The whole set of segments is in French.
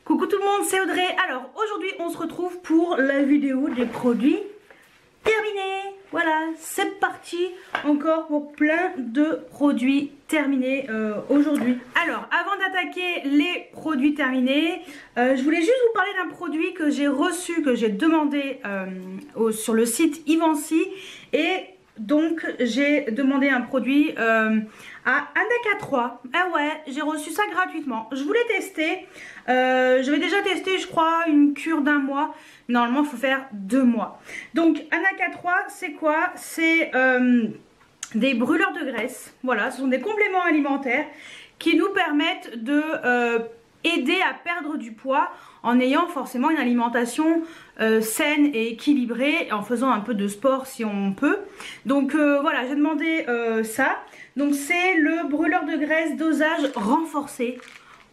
Coucou tout le monde, c'est Audrey. Alors aujourd'hui on se retrouve pour la vidéo des produits terminés. Voilà, c'est parti encore pour plein de produits terminés aujourd'hui. Alors avant d'attaquer les produits terminés, je voulais juste vous parler d'un produit que j'ai reçu, que j'ai demandé sur le site Ivancy. Et donc j'ai demandé un produit à Anaka3. Ah ouais, j'ai reçu ça gratuitement. Je voulais tester. J'avais déjà testé, je crois, une cure d'un mois. Normalement, il faut faire 2 mois. Donc Anaka3, c'est quoi? C'est des brûleurs de graisse. Voilà, ce sont des compléments alimentaires qui nous permettent de aider à perdre du poids en ayant forcément une alimentation saine et équilibrée, et en faisant un peu de sport si on peut. Donc voilà, j'ai demandé ça. Donc c'est le brûleur de graisse dosage renforcé.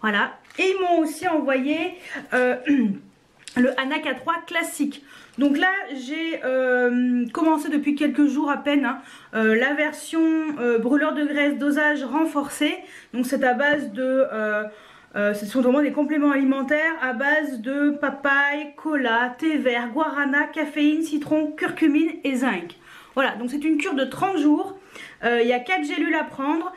Voilà. Et ils m'ont aussi envoyé le Anaka3 classique. Donc là j'ai commencé depuis quelques jours à peine la version brûleur de graisse dosage renforcé. Donc c'est à base de ce sont vraiment des compléments alimentaires à base de papaye, cola, thé vert, guarana, caféine, citron, curcumine et zinc. Voilà, donc c'est une cure de 30 jours. Il y a 4 gélules à prendre,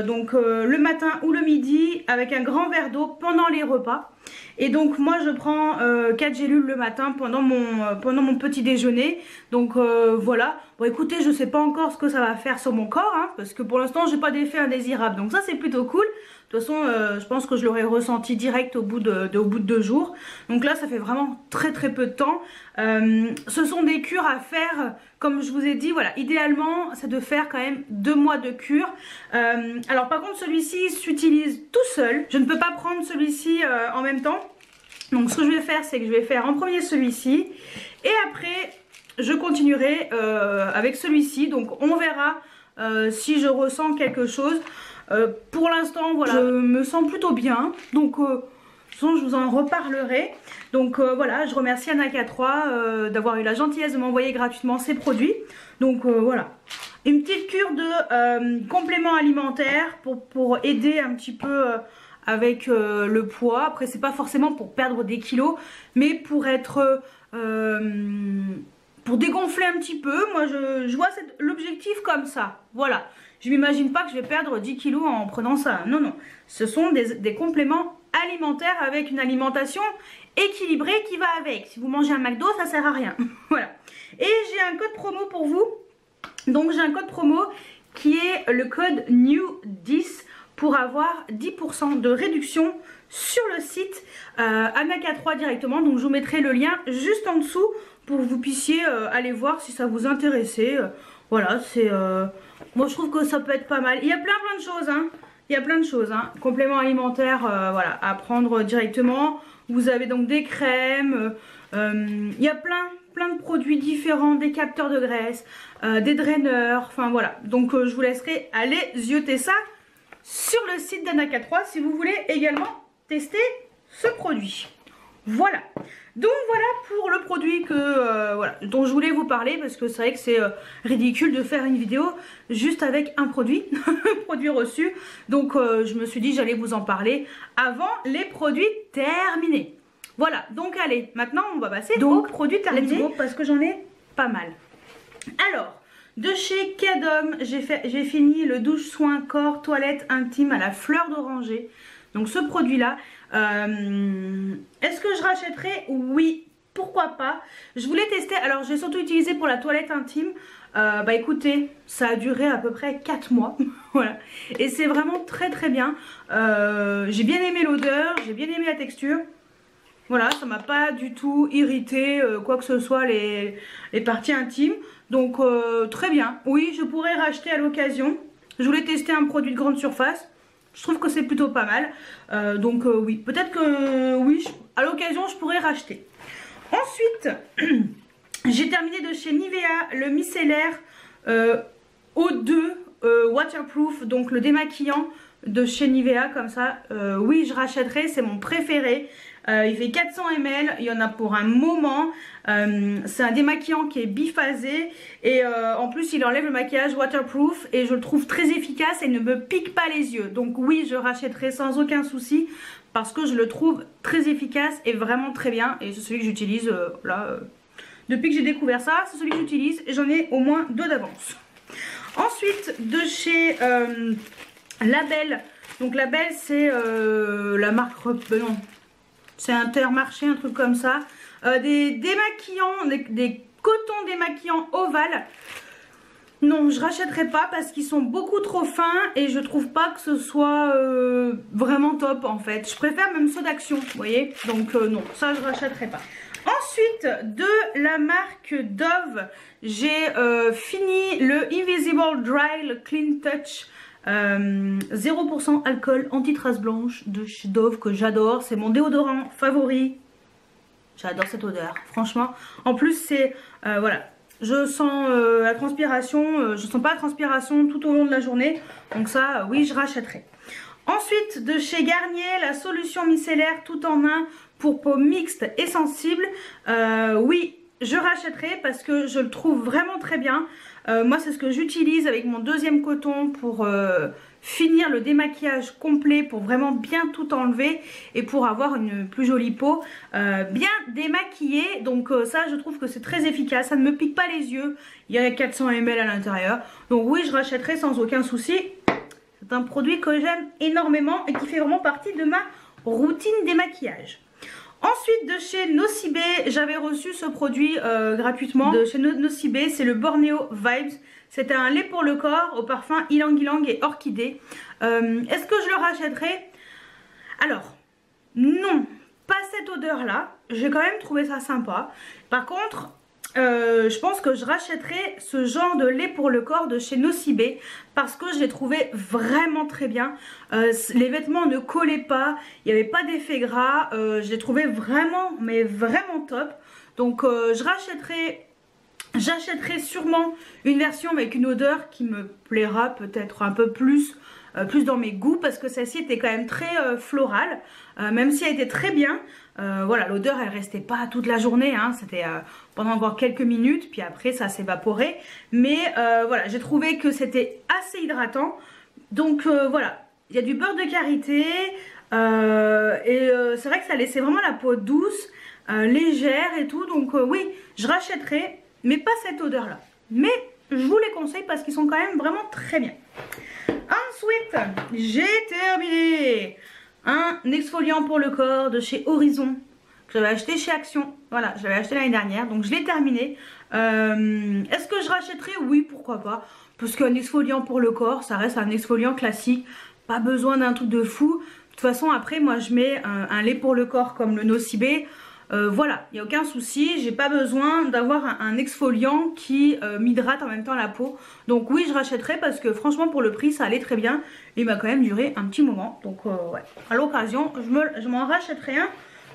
donc le matin ou le midi avec un grand verre d'eau pendant les repas. Et donc moi je prends 4 gélules le matin pendant mon petit déjeuner. Donc voilà, bon écoutez, je sais pas encore ce que ça va faire sur mon corps, hein, parce que pour l'instant j'ai pas d'effet indésirable, donc ça c'est plutôt cool. De toute façon je pense que je l'aurai ressenti direct au bout de 2 jours. Donc là ça fait vraiment très peu de temps. Ce sont des cures à faire, comme je vous ai dit, voilà, idéalement c'est de faire quand même 2 mois de cure. Alors par contre celui-ci s'utilise tout seul. Je ne peux pas prendre celui-ci en même temps. Donc ce que je vais faire, c'est que je vais faire en premier celui-ci et après je continuerai avec celui-ci. Donc on verra si je ressens quelque chose. Pour l'instant voilà, je me sens plutôt bien. Donc je vous en reparlerai. Donc voilà, je remercie Anaka3 d'avoir eu la gentillesse de m'envoyer gratuitement ces produits. Donc voilà, une petite cure de compléments alimentaires pour aider un petit peu avec le poids. Après c'est pas forcément pour perdre des kilos, mais pour être pour dégonfler un petit peu. Moi je vois l'objectif comme ça. Voilà, je m'imagine pas que je vais perdre 10 kilos en prenant ça. Non non, ce sont des compléments alimentaire avec une alimentation équilibrée qui va avec. Si vous mangez un McDo, ça sert à rien. Voilà. Et j'ai un code promo pour vous. Donc j'ai un code promo qui est le code NEW10 pour avoir 10% de réduction sur le site Anaka3 directement. Donc je vous mettrai le lien juste en dessous pour que vous puissiez aller voir si ça vous intéressait. Voilà, c'est moi je trouve que ça peut être pas mal. Il y a plein de choses, hein. Il y a plein de choses, hein. Compléments alimentaires voilà, à prendre directement. Vous avez donc des crèmes, il y a plein de produits différents, des capteurs de graisse, des draineurs, enfin voilà. Donc je vous laisserai aller zioter ça sur le site d'Anaka3 si vous voulez également tester ce produit. Voilà. Donc voilà pour le produit que voilà, dont je voulais vous parler, parce que c'est vrai que c'est ridicule de faire une vidéo juste avec un produit, produit reçu. Donc je me suis dit j'allais vous en parler avant les produits terminés. Voilà, donc allez, maintenant on va passer aux produits terminés parce que j'en ai pas mal. Alors, de chez Cadom, j'ai fini le douche soin corps toilette intime à la fleur d'oranger. Donc ce produit là, est-ce que je rachèterai? Oui, pourquoi pas. Je voulais tester, alors j'ai surtout utilisé pour la toilette intime. Bah écoutez, ça a duré à peu près 4 mois. Voilà. Et c'est vraiment très bien. J'ai bien aimé l'odeur, j'ai bien aimé la texture. Voilà, ça m'a pas du tout irrité quoi que ce soit les parties intimes. Donc très bien. Oui, je pourrais racheter à l'occasion. Je voulais tester un produit de grande surface. Je trouve que c'est plutôt pas mal. Donc oui, peut-être que oui, à l'occasion je pourrais racheter. Ensuite, j'ai terminé de chez Nivea le micellaire O2 waterproof, donc le démaquillant de chez Nivea comme ça. Oui, je rachèterai, c'est mon préféré. Il fait 400 ml, il y en a pour un moment. C'est un démaquillant qui est biphasé et en plus il enlève le maquillage waterproof et je le trouve très efficace et ne me pique pas les yeux. Donc oui, je rachèterai sans aucun souci parce que je le trouve très efficace et vraiment très bien. Et c'est celui que j'utilise depuis que j'ai découvert ça, c'est celui que j'utilise et j'en ai au moins 2 d'avance. Ensuite, de chez Label. Donc Label, c'est la marque... non, c'est Intermarché, un truc comme ça. Des démaquillants, des cotons démaquillants ovales. Non, je rachèterai pas parce qu'ils sont beaucoup trop fins et je trouve pas que ce soit vraiment top en fait. Je préfère même ceux d'Action, vous voyez. Donc non, ça je rachèterai pas. Ensuite, de la marque Dove, j'ai fini le Invisible Dry Clean Touch 0% alcool anti-trace blanche de chez Dove que j'adore. C'est mon déodorant favori. J'adore cette odeur, franchement. En plus, c'est voilà, je sens la transpiration, je sens pas la transpiration tout au long de la journée. Donc ça, oui, je rachèterai. Ensuite, de chez Garnier, la solution micellaire tout en un pour peau mixte et sensible. Oui, je rachèterai parce que je le trouve vraiment très bien. Moi, c'est ce que j'utilise avec mon deuxième coton pour finir le démaquillage complet, pour vraiment bien tout enlever et pour avoir une plus jolie peau bien démaquillée. Donc ça, je trouve que c'est très efficace. Ça ne me pique pas les yeux. Il y a 400 ml à l'intérieur. Donc oui, je rachèterai sans aucun souci. C'est un produit que j'aime énormément et qui fait vraiment partie de ma routine démaquillage. Ensuite, de chez Nocibé, j'avais reçu ce produit gratuitement. De chez Nocibé, c'est le Borneo Vibes. C'était un lait pour le corps au parfum ylang ylang et orchidée. Est-ce que je le rachèterai? Alors, non, pas cette odeur-là. J'ai quand même trouvé ça sympa. Par contre... je pense que je rachèterai ce genre de lait pour le corps de chez Nocibé parce que je l'ai trouvé vraiment très bien. Les vêtements ne collaient pas, il n'y avait pas d'effet gras, je l'ai trouvé vraiment, mais vraiment top. Donc j'achèterai sûrement une version avec une odeur qui me plaira peut-être un peu plus dans mes goûts parce que celle-ci était quand même très florale, même si elle était très bien. Voilà, l'odeur elle restait pas toute la journée, hein, c'était pendant encore quelques minutes, puis après ça s'évaporait. Mais voilà, j'ai trouvé que c'était assez hydratant. Donc voilà, il y a du beurre de karité c'est vrai que ça laissait vraiment la peau douce, légère et tout. Donc oui, je rachèterai, mais pas cette odeur là. Mais je vous les conseille parce qu'ils sont quand même vraiment très bien. Ensuite, j'ai terminé un exfoliant pour le corps de chez Horizon que j'avais acheté chez Action. Voilà, je l'avais acheté l'année dernière, donc je l'ai terminé. Est-ce que je rachèterai? Oui, pourquoi pas. Parce qu'un exfoliant pour le corps, ça reste un exfoliant classique. Pas besoin d'un truc de fou. De toute façon, après, moi, je mets un lait pour le corps comme le Nocibé. Voilà, il n'y a aucun souci, j'ai pas besoin d'avoir un exfoliant qui m'hydrate en même temps la peau. Donc oui, je rachèterai parce que franchement pour le prix ça allait très bien. Il m'a quand même duré un petit moment. Donc ouais, à l'occasion je m'en rachèterai un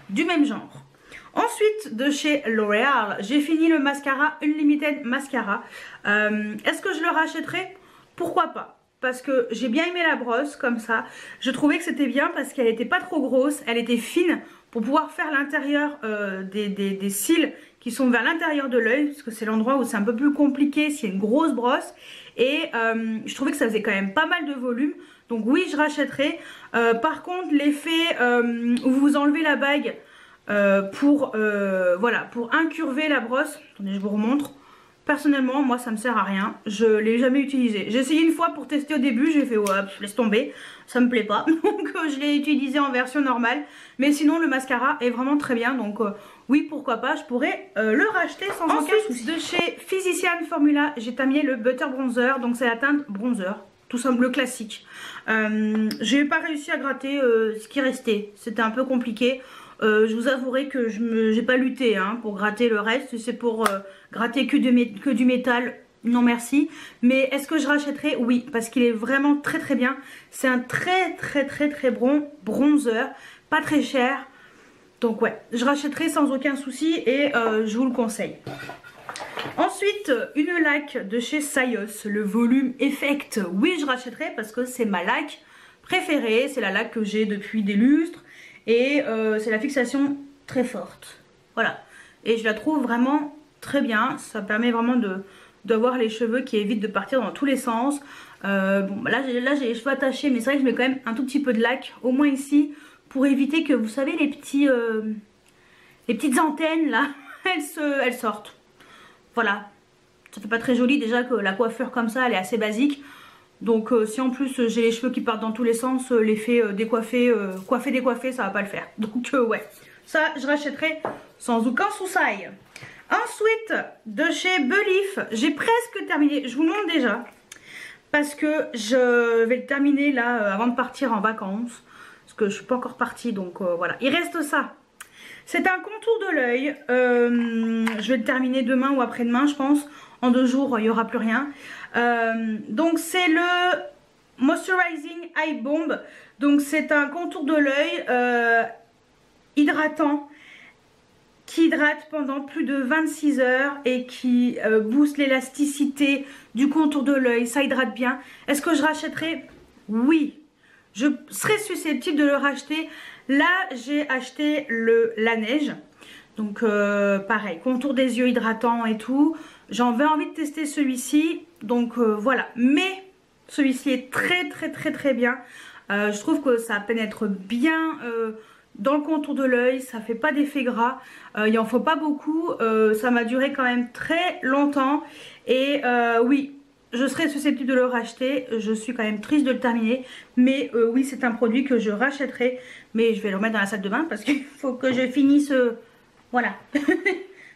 du même genre. Ensuite, de chez L'Oréal, j'ai fini le mascara Unlimited Mascara. Est-ce que je le rachèterai? Pourquoi pas? Parce que j'ai bien aimé la brosse comme ça. Je trouvais que c'était bien parce qu'elle n'était pas trop grosse, elle était fine pour pouvoir faire l'intérieur des cils qui sont vers l'intérieur de l'œil, parce que c'est l'endroit où c'est un peu plus compliqué s'il y a une grosse brosse. Et je trouvais que ça faisait quand même pas mal de volume. Donc oui, je rachèterai. Par contre, l'effet où vous enlevez la bague voilà, pour incurver la brosse, attendez, je vous remontre. Personnellement, moi ça me sert à rien, je l'ai jamais utilisé. J'ai essayé une fois pour tester au début, j'ai fait ouais, laisse tomber, ça me plaît pas. Donc je l'ai utilisé en version normale. Mais sinon le mascara est vraiment très bien, donc oui pourquoi pas, je pourrais le racheter sans aucun souci. De chez Physician Formula, j'ai terminé le Butter Bronzer, donc c'est la teinte bronzer, tout simple, le classique. J'ai pas réussi à gratter ce qui restait, c'était un peu compliqué. Je vous avouerai que j'ai pas lutté hein, pour gratter le reste. C'est pour gratter que du métal. Non merci. Mais est-ce que je rachèterai? Oui, parce qu'il est vraiment très très bien. C'est un très bon bronzer. Pas très cher. Donc ouais, je rachèterai sans aucun souci et je vous le conseille. Ensuite, une laque de chez Sayos, le volume Effect. Oui, je rachèterai parce que c'est ma laque préférée. C'est la laque que j'ai depuis des lustres. Et c'est la fixation très forte. Voilà. Et je la trouve vraiment très bien. Ça permet vraiment d'avoir les cheveux qui évitent de partir dans tous les sens. Bon, là j'ai les cheveux attachés, mais c'est vrai que je mets quand même un tout petit peu de laque, au moins ici, pour éviter que, vous savez, les petites antennes là, elles sortent. Voilà. Ça fait pas très joli déjà que la coiffure comme ça, elle est assez basique. Donc si en plus j'ai les cheveux qui partent dans tous les sens, l'effet décoiffé, coiffé décoiffé, ça va pas le faire. Donc ouais, ça je rachèterai sans aucun souci. Ensuite, de chez Belif, j'ai presque terminé, je vous le montre déjà. Parce que je vais le terminer là avant de partir en vacances. Parce que je suis pas encore partie, donc voilà. Il reste ça. C'est un contour de l'œil. Je vais le terminer demain ou après-demain, je pense. En 2 jours, il n'y aura plus rien. Donc c'est le Moisturizing Eye Bomb. Donc c'est un contour de l'œil hydratant, qui hydrate pendant plus de 26 heures et qui booste l'élasticité du contour de l'œil. Ça hydrate bien. Est-ce que je rachèterai? Oui. Je serais susceptible de le racheter. Là, j'ai acheté la neige. Donc, pareil, contour des yeux hydratant et tout. J'avais envie de tester celui-ci. Donc, voilà. Mais celui-ci est très bien. Je trouve que ça pénètre bien dans le contour de l'œil. Ça fait pas d'effet gras. Il en faut pas beaucoup. Ça m'a duré quand même très longtemps. Et oui, je serais susceptible de le racheter. Je suis quand même triste de le terminer. Mais oui, c'est un produit que je rachèterai. Mais je vais le remettre dans la salle de bain parce qu'il faut que je finisse. Voilà.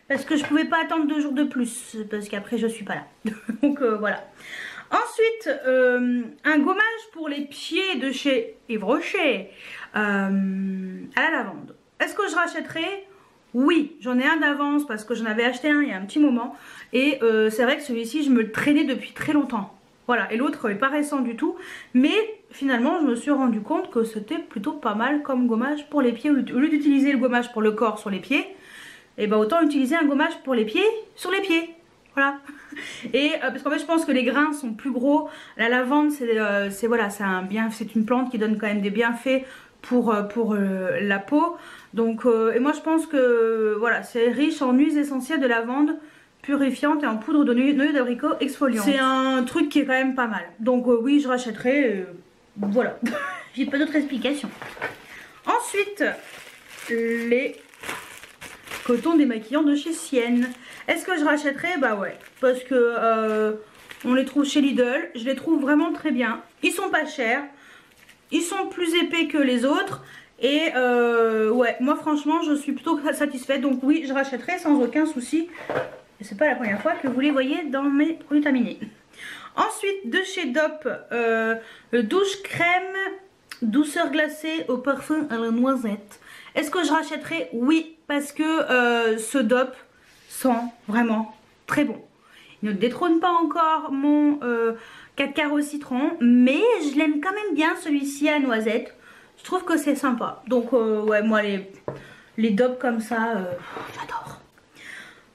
Parce que je pouvais pas attendre 2 jours de plus. Parce qu'après je suis pas là. Donc voilà. Ensuite, un gommage pour les pieds de chez Yves Rocher. À la lavande. Est-ce que je rachèterai? Oui, j'en ai un d'avance parce que j'en avais acheté un il y a un petit moment. Et c'est vrai que celui-ci, je me le traînais depuis très longtemps. Voilà, et l'autre n'est pas récent du tout. Mais finalement, je me suis rendu compte que c'était plutôt pas mal comme gommage pour les pieds. Au lieu d'utiliser le gommage pour le corps sur les pieds, et ben autant utiliser un gommage pour les pieds sur les pieds. Voilà. Et parce qu'en fait je pense que les grains sont plus gros. La lavande c'est voilà, c'est une plante qui donne quand même des bienfaits pour la peau. Donc et moi je pense que voilà, c'est riche en huiles essentielles de lavande purifiante et en poudre de noyau d'abricot exfoliante. C'est un truc qui est quand même pas mal. Donc oui, je rachèterai. Voilà. J'ai pas d'autre explication. Ensuite, les coton démaquillant de chez Sienne. Est-ce que je rachèterai? Bah ouais, parce que on les trouve chez Lidl. Je les trouve vraiment très bien. Ils sont pas chers. Ils sont plus épais que les autres. Et ouais, moi franchement, je suis plutôt satisfaite. Donc oui, je rachèterai sans aucun souci. Et c'est pas la première fois que vous les voyez dans mes produits terminés. Ensuite, de chez Dop, le douche crème douceur glacée au parfum à la noisette. Est-ce que je rachèterai? Oui, parce que ce Dop sent vraiment très bon. Il ne détrône pas encore mon 4 quarts au citron, mais je l'aime quand même bien celui-ci à noisette. Je trouve que c'est sympa. Donc ouais, moi les Dop comme ça, j'adore.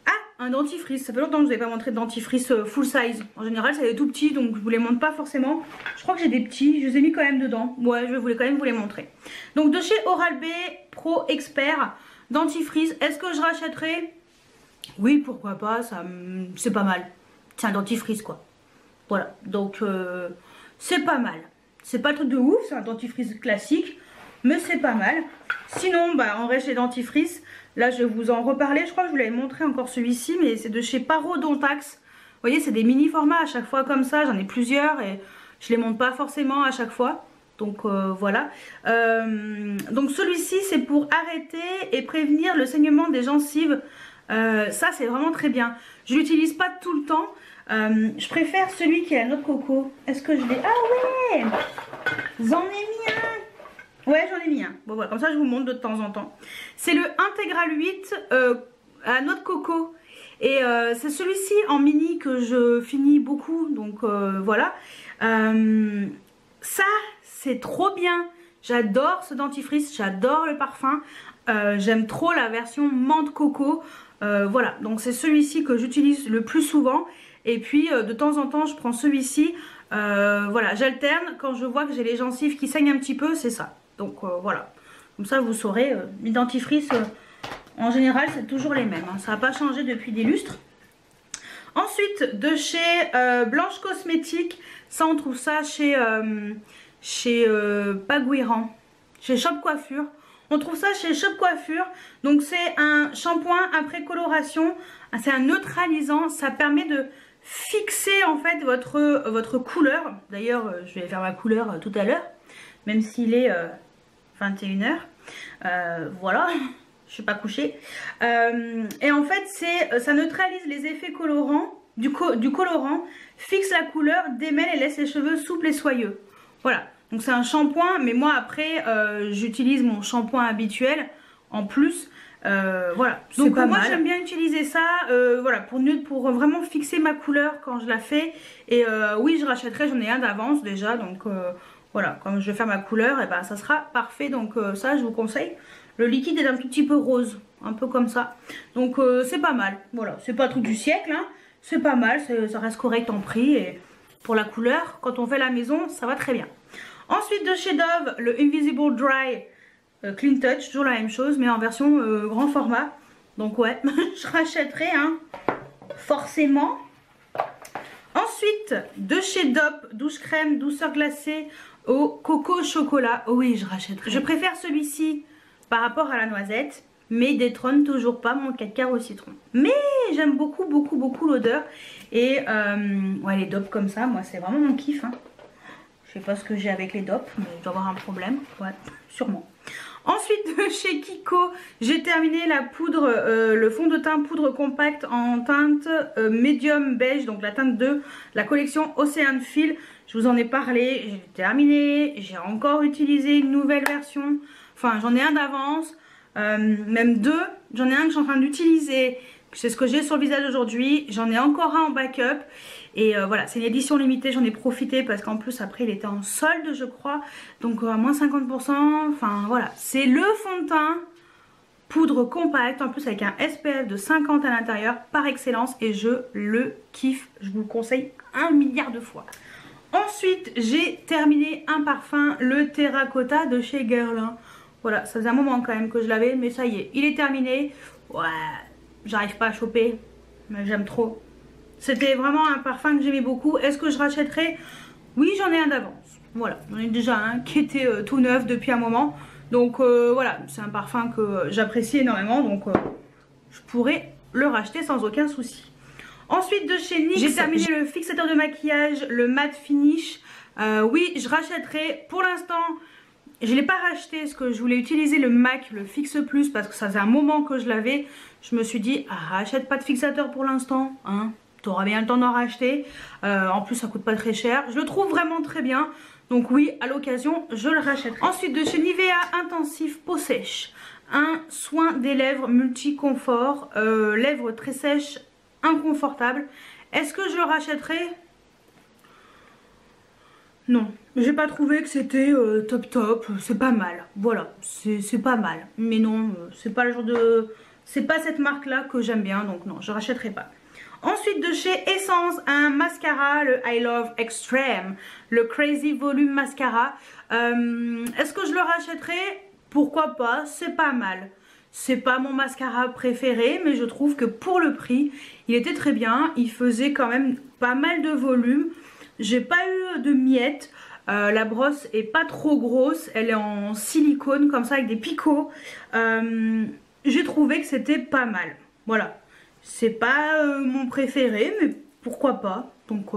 Ah, un dentifrice. Ça fait longtemps que je vous ai pas montré de dentifrice full size. En général, c'est des tout petits, donc je vous les montre pas forcément. Je crois que j'ai des petits, je les ai mis quand même dedans. Ouais, je voulais quand même vous les montrer. Donc de chez Oral-B Pro Expert dentifrice. Est-ce que je rachèterai? Oui, pourquoi pas, c'est pas mal. C'est un dentifrice quoi. Voilà, donc c'est pas mal. C'est pas le truc de ouf, c'est un dentifrice classique, mais c'est pas mal. Sinon, bah on reste les dentifrices. Là, je vais vous en reparler. Je crois que je vous l'avais montré encore celui-ci, mais c'est de chez Parodontax. Vous voyez, c'est des mini formats à chaque fois comme ça. J'en ai plusieurs et je les monte pas forcément à chaque fois. Donc voilà. Donc celui-ci, c'est pour arrêter et prévenir le saignement des gencives. Ça, c'est vraiment très bien. Je l'utilise pas tout le temps. Je préfère celui qui a la noix de coco. Est-ce que je l'ai? Ah ouais, j'en ai mis un. Ouais, j'en ai mis un. Bon voilà, comme ça je vous montre de temps en temps. C'est le Intégral 8 à noix de coco. Et c'est celui-ci en mini que je finis beaucoup. Donc voilà. Ça, c'est trop bien. J'adore ce dentifrice, j'adore le parfum. J'aime trop la version menthe coco. Voilà, donc c'est celui-ci que j'utilise le plus souvent. Et puis de temps en temps je prends celui-ci. Voilà, j'alterne quand je vois que j'ai les gencives qui saignent un petit peu, c'est ça. Donc voilà, comme ça vous saurez, mes dentifrices en général c'est toujours les mêmes, hein. Ça n'a pas changé depuis des lustres. Ensuite de chez Blanche Cosmétique, ça on trouve ça chez Paguiran, chez Shop Coiffure. On trouve ça chez Shop Coiffure. Donc c'est un shampoing après coloration, c'est un neutralisant, ça permet de fixer en fait votre couleur. D'ailleurs je vais faire ma couleur tout à l'heure, même s'il est 21 h. Voilà, je suis pas couchée. Et en fait ça neutralise les effets colorants du colorant, fixe la couleur, démêle et laisse les cheveux souples et soyeux. Voilà, donc c'est un shampoing, mais moi après j'utilise mon shampoing habituel en plus. Voilà, donc moi j'aime bien utiliser ça, voilà, pour vraiment fixer ma couleur quand je la fais. Et oui, je rachèterai, j'en ai un d'avance déjà, donc voilà, quand je vais faire ma couleur, et ben ça sera parfait. Donc ça je vous conseille. Le liquide est un tout petit peu rose, un peu comme ça, donc c'est pas mal. Voilà, c'est pas tout du siècle, hein. C'est pas mal, ça reste correct en prix, et pour la couleur, quand on fait la maison, ça va très bien. Ensuite de chez Dove, le Invisible Dry Clean Touch, toujours la même chose, mais en version grand format. Donc ouais, je rachèterai, hein, forcément. Ensuite, de chez Dove, douche crème, douceur glacée au coco chocolat. Oh oui, je rachèterai. Je préfère celui-ci par rapport à la noisette, mais il détrône toujours pas mon 4 quarts au citron. Mais j'aime beaucoup, beaucoup, beaucoup l'odeur. Et ouais, les dopes comme ça, moi c'est vraiment mon kiff, hein. Je sais pas ce que j'ai avec les dopes, mais je dois avoir un problème. Ouais, sûrement. Ensuite de chez Kiko, j'ai terminé la poudre, le fond de teint poudre compact en teinte médium beige, donc la teinte 2, la collection Ocean Feel. Je vous en ai parlé, j'ai terminé, j'ai encore utilisé une nouvelle version, enfin j'en ai un d'avance, même deux, j'en ai un que je suis en train d'utiliser, c'est ce que j'ai sur le visage aujourd'hui, j'en ai encore un en backup. Et voilà, c'est une édition limitée, j'en ai profité parce qu'en plus après il était en solde je crois. Donc à moins 50%, enfin voilà. C'est le fond de teint poudre compact, en plus avec un SPF de 50 à l'intérieur par excellence. Et je le kiffe, je vous le conseille 1 milliard de fois. Ensuite j'ai terminé un parfum, le Terracotta de chez Guerlain. Voilà, ça faisait un moment quand même que je l'avais, mais ça y est, il est terminé. Ouais, j'arrive pas à choper, mais j'aime trop. C'était vraiment un parfum que j'aimais beaucoup. Est-ce que je rachèterai? Oui, j'en ai un d'avance. Voilà, j'en ai déjà un qui était tout neuf depuis un moment. Donc voilà, c'est un parfum que j'apprécie énormément. Donc je pourrais le racheter sans aucun souci. Ensuite de chez NYX, j'ai terminé le fixateur de maquillage, le matte finish. Oui, je rachèterai. Pour l'instant, je ne l'ai pas racheté parce que je voulais utiliser le MAC, le Fixe Plus, parce que ça faisait un moment que je l'avais. Je me suis dit, ah, rachète pas de fixateur pour l'instant, hein. Tu auras bien le temps d'en racheter. En plus ça coûte pas très cher. Je le trouve vraiment très bien. Donc oui, à l'occasion je le rachèterai. Ensuite de chez Nivea Intensif Peau Sèche, un soin des lèvres multi-confort, lèvres très sèches, inconfortables. Est-ce que je le rachèterai? Non, j'ai pas trouvé que c'était top. C'est pas mal, voilà, c'est pas mal. Mais non, c'est pas le genre de... C'est pas cette marque là que j'aime bien. Donc non, je rachèterai pas. Ensuite de chez Essence, un mascara, le I Love Extreme, le Crazy Volume Mascara. Est-ce que je le rachèterai? Pourquoi pas, c'est pas mal. C'est pas mon mascara préféré, mais je trouve que pour le prix, il était très bien. Il faisait quand même pas mal de volume. J'ai pas eu de miettes. La brosse est pas trop grosse, elle est en silicone comme ça avec des picots. J'ai trouvé que c'était pas mal, voilà. C'est pas mon préféré, mais pourquoi pas. Donc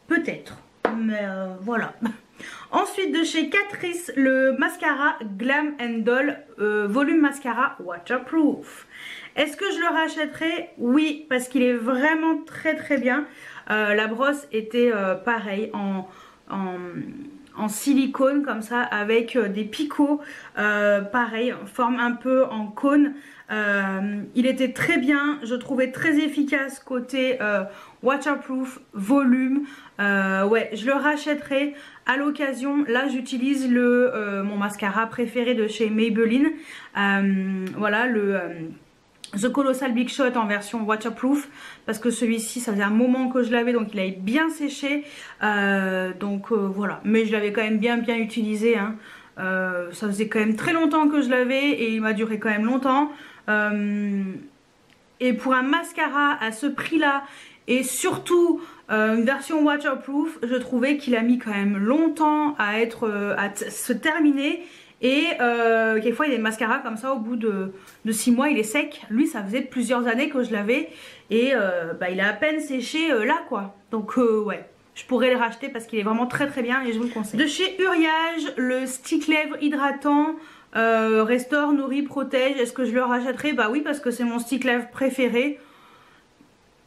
peut-être. Mais voilà. Ensuite de chez Catrice, le mascara Glam Doll volume mascara waterproof. Est-ce que je le rachèterai? Oui, parce qu'il est vraiment très bien. La brosse était pareil en silicone comme ça avec des picots pareil en forme un peu en cône. Il était très bien, je trouvais très efficace côté waterproof, volume. Ouais, je le rachèterai à l'occasion. Là j'utilise mon mascara préféré de chez Maybelline. Voilà The Colossal Big Shot en version waterproof, parce que celui-ci ça faisait un moment que je l'avais, donc il avait bien séché, voilà, mais je l'avais quand même bien utilisé, hein. Ça faisait quand même très longtemps que je l'avais et il m'a duré quand même longtemps, et pour un mascara à ce prix là et surtout une version waterproof, je trouvais qu'il a mis quand même longtemps à se terminer. Et quelquefois il y a des mascaras comme ça au bout de 6 mois il est sec. Lui ça faisait plusieurs années que je l'avais et il a à peine séché là quoi. Donc ouais, je pourrais le racheter parce qu'il est vraiment très bien et je vous le conseille. De chez Uriage, le stick lèvres hydratant restaure, nourrit, protège. Est-ce que je le rachèterai? Bah oui, parce que c'est mon stick lèvres préféré.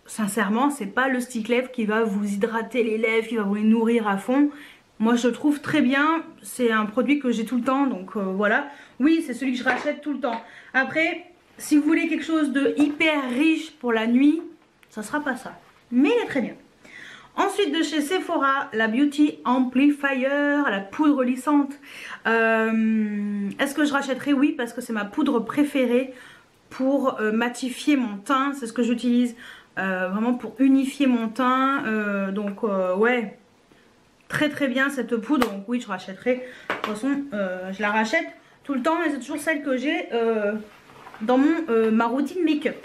Sincèrement c'est pas le stick lèvres qui va vous hydrater les lèvres, qui va vous les nourrir à fond. Moi je le trouve très bien, c'est un produit que j'ai tout le temps, donc voilà. Oui, c'est celui que je rachète tout le temps. Après, si vous voulez quelque chose de hyper riche pour la nuit, ça sera pas ça. Mais il est très bien. Ensuite de chez Sephora, la Beauty Amplifier, la poudre lissante. Est-ce que je rachèterai? Oui, parce que c'est ma poudre préférée pour matifier mon teint. C'est ce que j'utilise vraiment pour unifier mon teint. Ouais. Très bien cette poudre, donc oui je rachèterai. De toute façon je la rachète tout le temps et c'est toujours celle que j'ai dans ma routine make-up.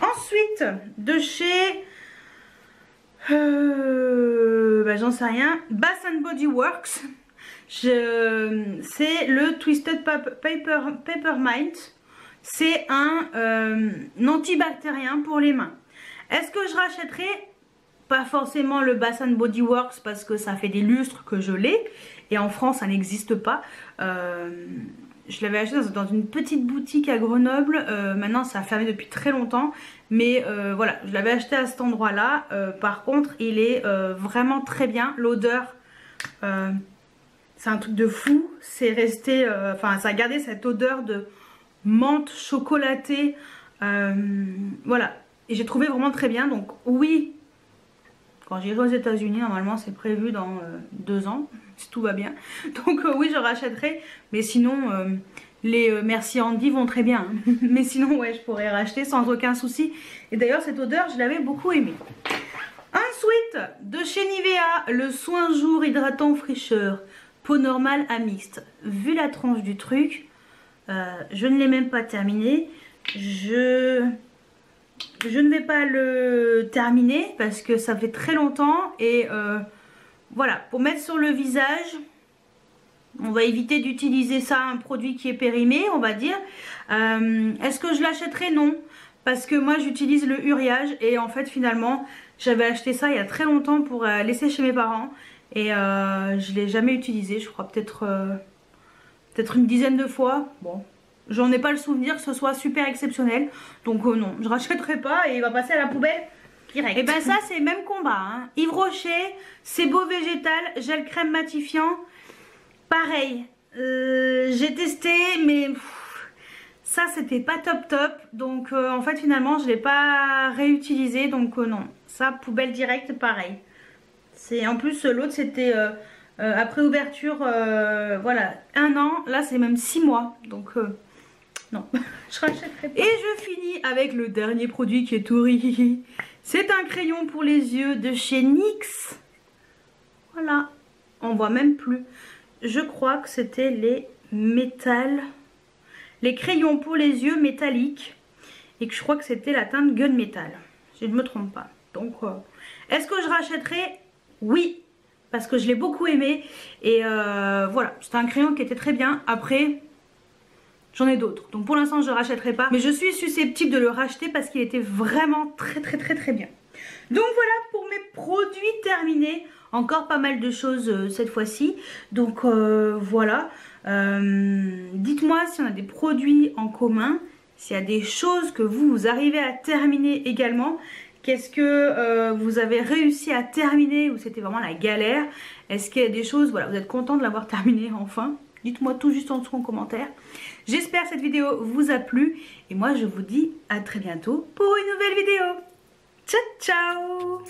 Ensuite de chez j'en sais rien, Bath & Body Works, c'est le Twisted Peppermint. C'est un antibactérien pour les mains. Est-ce que je rachèterai? Pas forcément le Bath & Body Works parce que ça fait des lustres que je l'ai et en France ça n'existe pas. Je l'avais acheté dans une petite boutique à Grenoble, maintenant ça a fermé depuis très longtemps, mais voilà, je l'avais acheté à cet endroit là. Par contre il est vraiment très bien, l'odeur c'est un truc de fou, c'est resté, ça a gardé cette odeur de menthe chocolatée, voilà, et j'ai trouvé vraiment très bien. Donc oui, quand j'irai aux États-Unis, normalement c'est prévu dans 2 ans, si tout va bien. Donc oui, je rachèterai. Mais sinon, les Merci Andy vont très bien. Mais sinon, ouais, je pourrais racheter sans aucun souci. Et d'ailleurs, cette odeur, je l'avais beaucoup aimée. Ensuite, de chez Nivea, le soin jour hydratant fraîcheur, peau normale à mixte. Vu la tranche du truc, je ne l'ai même pas terminé. Je ne vais pas le terminer parce que ça fait très longtemps et voilà, pour mettre sur le visage, on va éviter d'utiliser ça, un produit qui est périmé, on va dire. Est-ce que je l'achèterai? Non, parce que moi j'utilise le Uriage et en fait finalement j'avais acheté ça il y a très longtemps pour laisser chez mes parents et je ne l'ai jamais utilisé, je crois peut-être une dizaine de fois. Bon, j'en ai pas le souvenir que ce soit super exceptionnel. Donc non, je rachèterai pas et il va passer à la poubelle direct. Et ben ça c'est le même combat, hein. Yves Rocher, c'est beau végétal, gel crème matifiant. Pareil, j'ai testé mais ça c'était pas top. Donc en fait finalement je l'ai pas réutilisé. Donc non, ça poubelle direct, pareil. En plus l'autre c'était après ouverture, voilà, 1 an. Là c'est même 6 mois. Donc non, je rachèterai pas. Et je finis avec le dernier produit qui est tout riz. C'est un crayon pour les yeux de chez NYX. Voilà, on voit même plus. Je crois que c'était les crayons pour les yeux métalliques. Et que je crois que c'était la teinte Gunmetal, si je ne me trompe pas. Donc, est-ce que je rachèterai? Oui, parce que je l'ai beaucoup aimé. Et voilà, c'était un crayon qui était très bien. Après, j'en ai d'autres. Donc pour l'instant, je ne rachèterai pas. Mais je suis susceptible de le racheter parce qu'il était vraiment très bien. Donc voilà pour mes produits terminés. Encore pas mal de choses cette fois-ci. Donc voilà. Dites-moi si on a des produits en commun. S'il y a des choses que vous arrivez à terminer également. Qu'est-ce que vous avez réussi à terminer ou c'était vraiment la galère? Est-ce qu'il y a des choses, voilà, vous êtes content de l'avoir terminé enfin? Dites-moi tout juste en dessous en commentaire. J'espère que cette vidéo vous a plu. Et moi je vous dis à très bientôt pour une nouvelle vidéo. Ciao ciao!